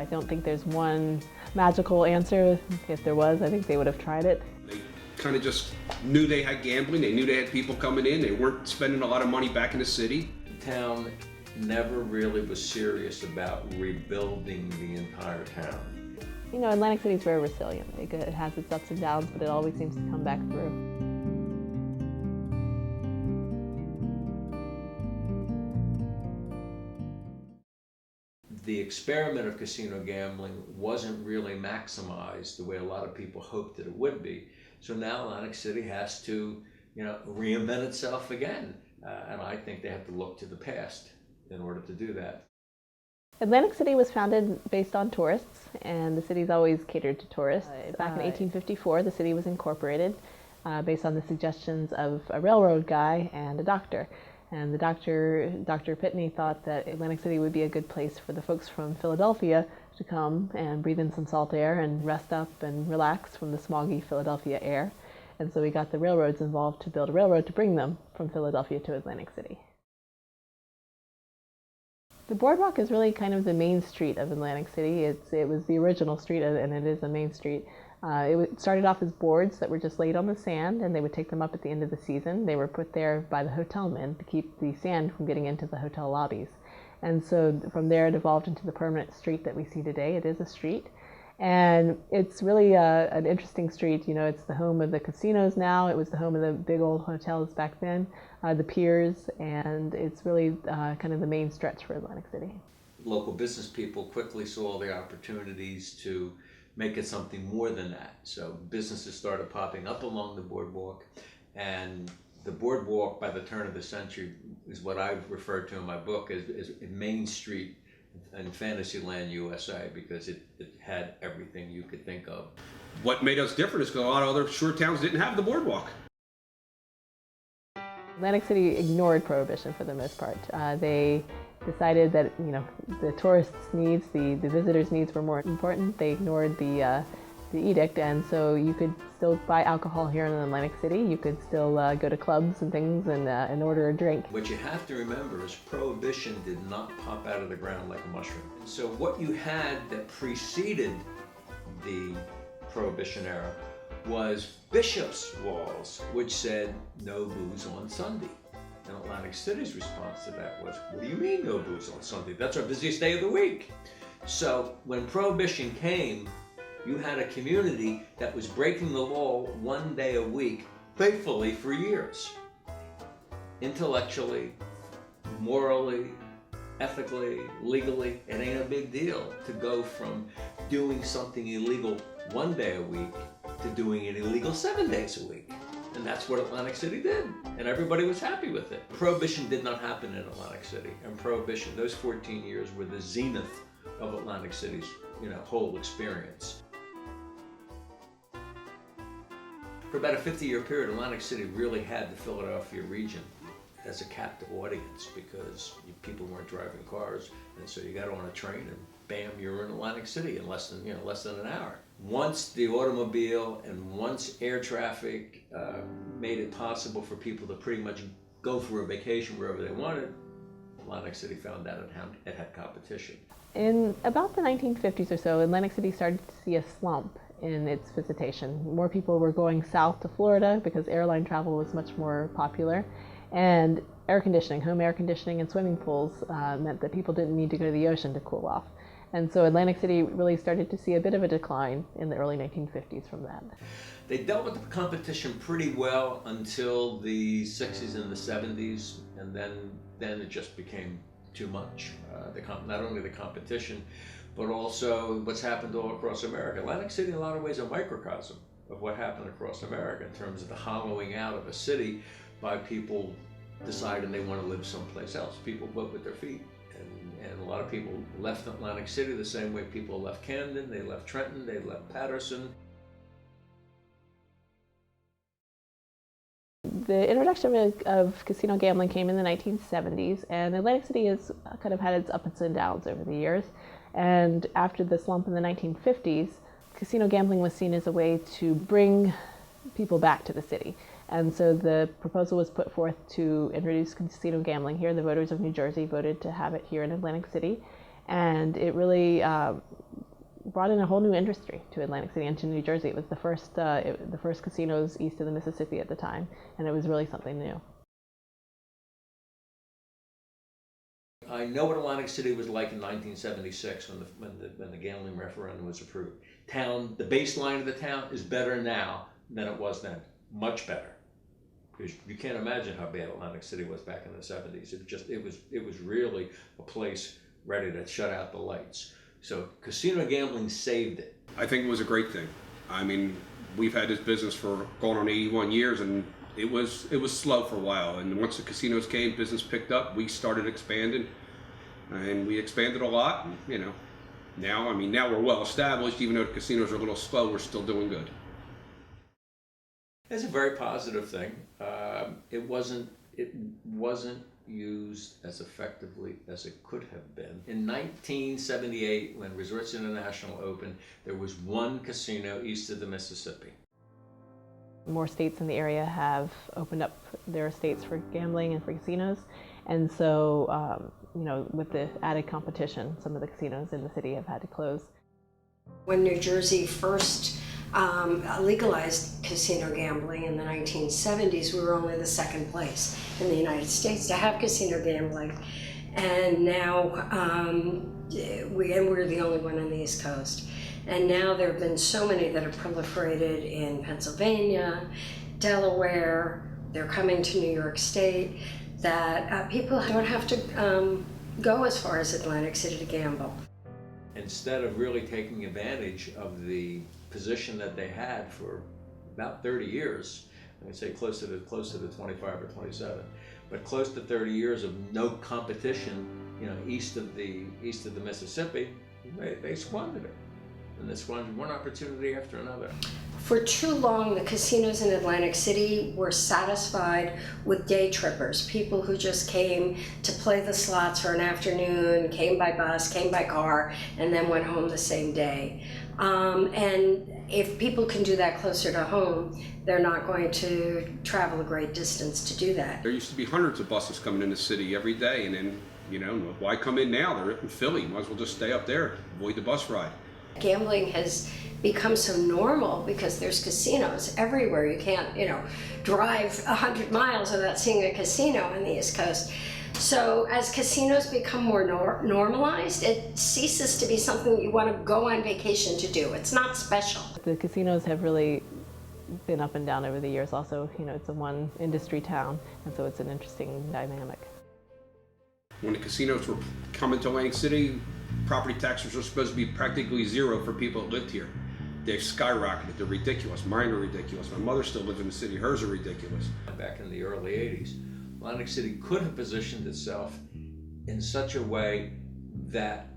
I don't think there's one magical answer. If there was, I think they would have tried it. They kind of just knew they had gambling, they knew they had people coming in, they weren't spending a lot of money back in the city. The town never really was serious about rebuilding the entire town. You know, Atlantic City is very resilient. It has its ups and downs, but it always seems to come back through. The experiment of casino gambling wasn't really maximized the way a lot of people hoped that it would be. So now Atlantic City has to, reinvent itself again. And I think they have to look to the past in order to do that. Atlantic City was founded based on tourists, and the city's always catered to tourists. Back in 1854, the city was incorporated based on the suggestions of a railroad guy and a doctor. And the Dr. Pitney thought that Atlantic City would be a good place for the folks from Philadelphia to come and breathe in some salt air and rest up and relax from the smoggy Philadelphia air. And so we got the railroads involved to build a railroad to bring them from Philadelphia to Atlantic City. The boardwalk is really kind of the main street of Atlantic City. It was the original street, and it is a main street. It started off as boards that were just laid on the sand, and they would take them up at the end of the season. They were put there by the hotel men to keep the sand from getting into the hotel lobbies. And so from there it evolved into the permanent street that we see today. It is a street. And it's really an interesting street. You know, it's the home of the casinos now. It was the home of the big old hotels back then, the piers, and it's really kind of the main stretch for Atlantic City. Local business people quickly saw the opportunities to make it something more than that. So businesses started popping up along the boardwalk, and the boardwalk by the turn of the century is what I've referred to in my book as Main Street in Fantasyland, USA, because it had everything you could think of. What made us different is because a lot of other shore towns didn't have the boardwalk. Atlantic City ignored Prohibition for the most part. They decided that the tourists' needs, the visitors' needs were more important. They ignored the edict, and so you could still buy alcohol here in Atlantic City. You could still go to clubs and things and order a drink. What you have to remember is Prohibition did not pop out of the ground like a mushroom. So what you had that preceded the Prohibition era was bishops' laws, which said no booze on Sunday. And Atlantic City's response to that was, what do you mean no booze on Sunday? That's our busiest day of the week. So when Prohibition came, you had a community that was breaking the law one day a week faithfully for years. Intellectually, morally, ethically, legally, it ain't a big deal to go from doing something illegal one day a week to doing it illegal 7 days a week. And that's what Atlantic City did, and everybody was happy with it. Prohibition did not happen in Atlantic City, and Prohibition, those 14 years were the zenith of Atlantic City's whole experience. For about a 50-year period, Atlantic City really had the Philadelphia region as a captive audience because people weren't driving cars, and so you got on a train and bam, you're in Atlantic City in less than an hour. Once the automobile and once air traffic made it possible for people to pretty much go for a vacation wherever they wanted, Atlantic City found out it had competition. In about the 1950s or so, Atlantic City started to see a slump in its visitation. More people were going south to Florida because airline travel was much more popular, and air conditioning, home air conditioning and swimming pools meant that people didn't need to go to the ocean to cool off. And so Atlantic City really started to see a bit of a decline in the early 1950s from that. They dealt with the competition pretty well until the 60s and the 70s, and then it just became too much. Not only the competition, but also what's happened all across America. Atlantic City, in a lot of ways, a microcosm of what happened across America in terms of the hollowing out of a city by people deciding they want to live someplace else. People vote with their feet. And a lot of people left Atlantic City the same way people left Camden, they left Trenton, they left Patterson. The introduction of casino gambling came in the 1970s, and Atlantic City has kind of had its ups and downs over the years. And after the slump in the 1950s, casino gambling was seen as a way to bring people back to the city. And so the proposal was put forth to introduce casino gambling here. The voters of New Jersey voted to have it here in Atlantic City. And it really brought in a whole new industry to Atlantic City and to New Jersey. It was the first casinos east of the Mississippi at the time, and it was really something new. I know what Atlantic City was like in 1976 when the gambling referendum was approved. The baseline of the town is better now than it was then, much better. Because you can't imagine how bad Atlantic City was back in the 70s. It was really a place ready to shut out the lights. So casino gambling saved it. I think it was a great thing. I mean, we've had this business for going on 81 years, and it was slow for a while. And once the casinos came, business picked up. We started expanding, and we expanded a lot. And, you know, now we're well established. Even though the casinos are a little slow, we're still doing good. It's a very positive thing. It wasn't used as effectively as it could have been. In 1978, when Resorts International opened, there was one casino east of the Mississippi. More states in the area have opened up their estates for gambling and for casinos, and so you know, with the added competition, some of the casinos in the city have had to close. When New Jersey first legalized casino gambling in the 1970s, we were only the second place in the United States to have casino gambling, and now we're the only one on the East Coast. And now there have been so many that have proliferated in Pennsylvania, Delaware. They're coming to New York State, that people don't have to go as far as Atlantic City to gamble. Instead of really taking advantage of the position that they had for about 30 years, I would say close to the 25 or 27, but close to 30 years of no competition, you know, east of the Mississippi, they squandered it. And they squandered one opportunity after another. For too long, the casinos in Atlantic City were satisfied with day trippers, people who just came to play the slots for an afternoon, came by bus, came by car, and then went home the same day. And if people can do that closer to home, they're not going to travel a great distance to do that. There used to be hundreds of buses coming in the city every day, and then, you know, why come in now? They're in Philly. Might as well just stay up there, avoid the bus ride. Gambling has become so normal because there's casinos everywhere. You can't, you know, drive 100 miles without seeing a casino on the East Coast. So as casinos become more normalized, it ceases to be something you want to go on vacation to do. It's not special. The casinos have really been up and down over the years. Also, you know, it's a one industry town, and so it's an interesting dynamic. When the casinos were coming to Atlantic City, property taxes were supposed to be practically zero for people that lived here. They've skyrocketed. They're ridiculous. Mine are ridiculous. My mother still lives in the city. Hers are ridiculous. Back in the early 80s, Atlantic City could have positioned itself in such a way that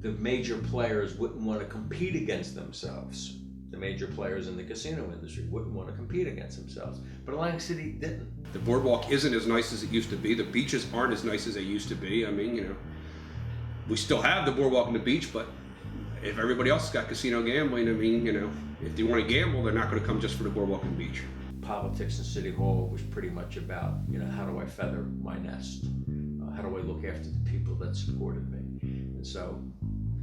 the major players wouldn't want to compete against themselves. The major players in the casino industry wouldn't want to compete against themselves. But Atlantic City didn't. The boardwalk isn't as nice as it used to be. The beaches aren't as nice as they used to be. I mean, you know, we still have the boardwalk and the beach, but if everybody else has got casino gambling, I mean, you know, if they want to gamble, they're not going to come just for the boardwalk and beach. Politics in City Hall was pretty much about, you know, how do I feather my nest? How do I look after the people that supported me? And so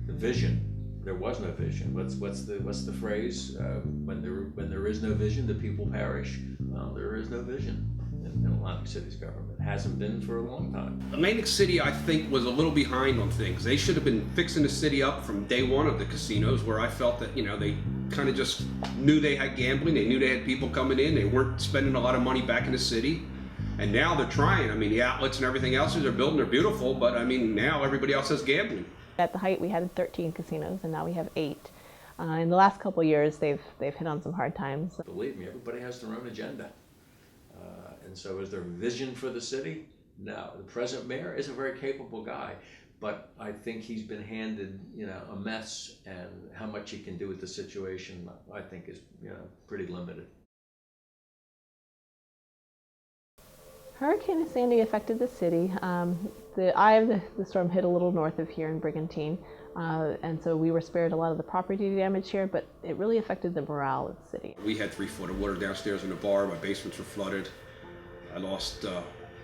the vision, there was no vision. What's the phrase? When there is no vision, the people perish. Well, there is no vision in Atlantic City's government. Hasn't been for a long time. Atlantic City, I think, was a little behind on things. They should have been fixing the city up from day one of the casinos, where I felt that, you know, they kind of just knew they had gambling. They knew they had people coming in. They weren't spending a lot of money back in the city. And now they're trying. I mean, the outlets and everything else they're building are beautiful, but I mean, now everybody else has gambling. At the height, we had 13 casinos, and now we have 8. In the last couple of years, they've hit on some hard times. Believe me, everybody has their own agenda. And so is there a vision for the city? No. The present mayor is a very capable guy, but I think he's been handed, you know, a mess, and how much he can do with the situation, I think, is, you know, pretty limited. Hurricane Sandy affected the city. The eye of the storm hit a little north of here in Brigantine, and so we were spared a lot of the property damage here, but it really affected the morale of the city. We had 3 foot of water downstairs in the bar. My basements were flooded. I lost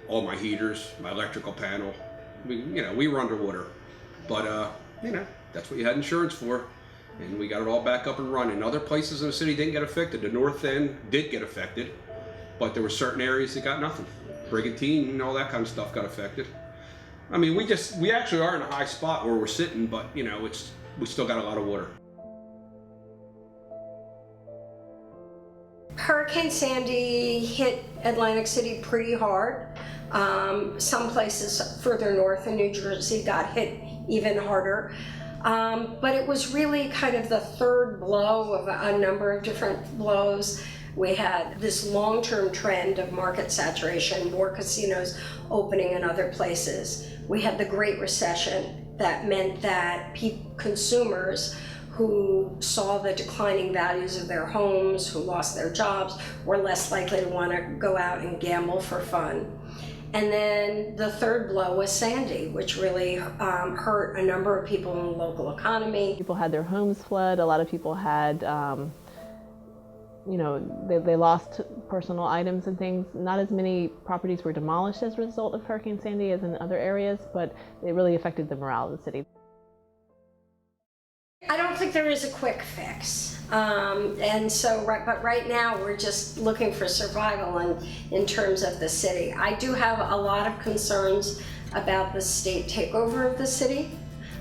all my heaters, my electrical panel. We were underwater, but you know, that's what you had insurance for. and we got it all back up and running. Other places in the city didn't get affected. The north end did get affected, but there were certain areas that got nothing. Brigantine and all that kind of stuff got affected. I mean, we actually are in a high spot where we're sitting, but you know, we still got a lot of water. Hurricane Sandy hit Atlantic City pretty hard. Some places further north in New Jersey got hit even harder. But it was really kind of the third blow of a number of different blows. We had this long-term trend of market saturation, more casinos opening in other places. We had the Great Recession that meant that consumers who saw the declining values of their homes, who lost their jobs, were less likely to want to go out and gamble for fun. And then the third blow was Sandy, which really hurt a number of people in the local economy. People had their homes flood. A lot of people had, they lost personal items and things. Not as many properties were demolished as a result of Hurricane Sandy as in other areas, but it really affected the morale of the city. I don't think there is a quick fix. But right now we're just looking for survival in terms of the city. I do have a lot of concerns about the state takeover of the city.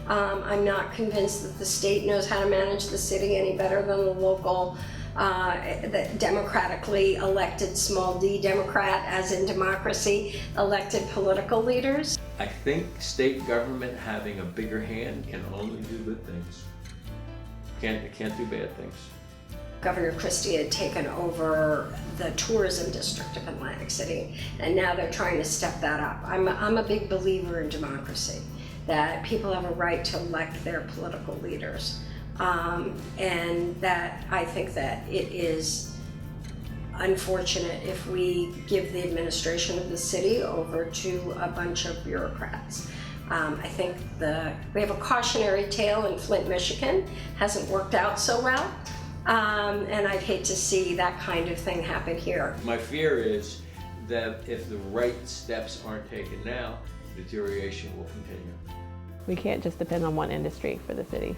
I'm not convinced that the state knows how to manage the city any better than the local the democratically elected, small d Democrat, as in democracy, elected political leaders. I think state government having a bigger hand can only do good things. It can't do bad things. Governor Christie had taken over the tourism district of Atlantic City, and now they're trying to step that up. I'm a big believer in democracy, that people have a right to elect their political leaders. And that I think that it is unfortunate if we give the administration of the city over to a bunch of bureaucrats. I think we have a cautionary tale in Flint, Michigan. Hasn't worked out so well. And I'd hate to see that kind of thing happen here. My fear is that if the right steps aren't taken now, deterioration will continue. We can't just depend on one industry for the city.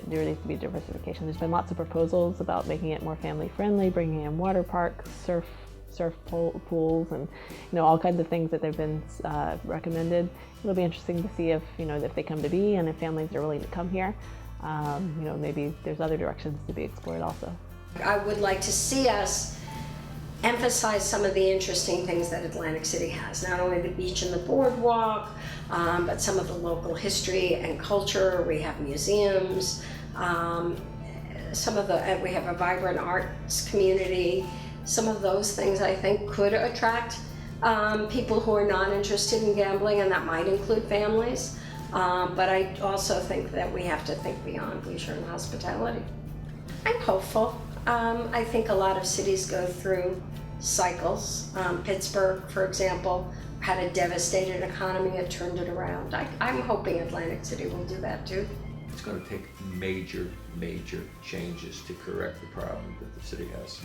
There needs to be diversification. There's been lots of proposals about making it more family friendly, bringing in water parks, surf pools, and all kinds of things that they've been recommended. It'll be interesting to see if they come to be and if families are willing to come here. Maybe there's other directions to be explored also. I would like to see us emphasize some of the interesting things that Atlantic City has. Not only the beach and the boardwalk, but some of the local history and culture. We have museums. We have a vibrant arts community. Some of those things I think could attract people who are not interested in gambling, and that might include families. But I also think that we have to think beyond leisure and hospitality. I'm hopeful. I think a lot of cities go through cycles. Pittsburgh, for example, had a devastated economy and turned it around. I'm hoping Atlantic City will do that too. It's going to take major changes to correct the problem that the city has.